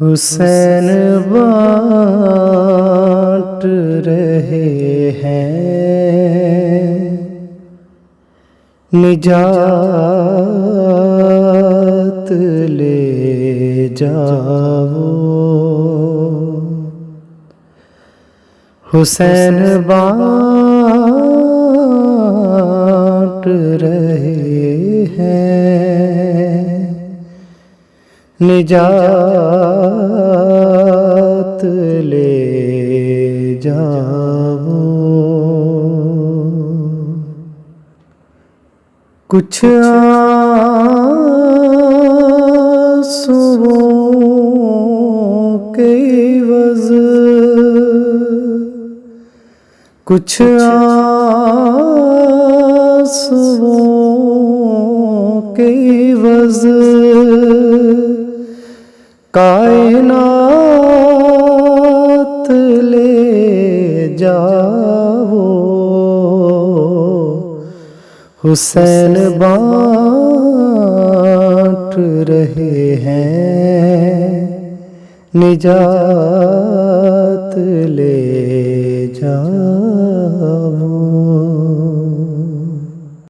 حسین بانٹ رہے ہیں نجات لے جاؤ، حسین بانٹ رہے ہیں نجات لے جاؤ۔ کچھ آنسوؤں کے عوض، کچھ آنسوؤں کے عوض کائنات لے جاؤ، حسین بانٹ رہے ہیں نجات لے جاؤ۔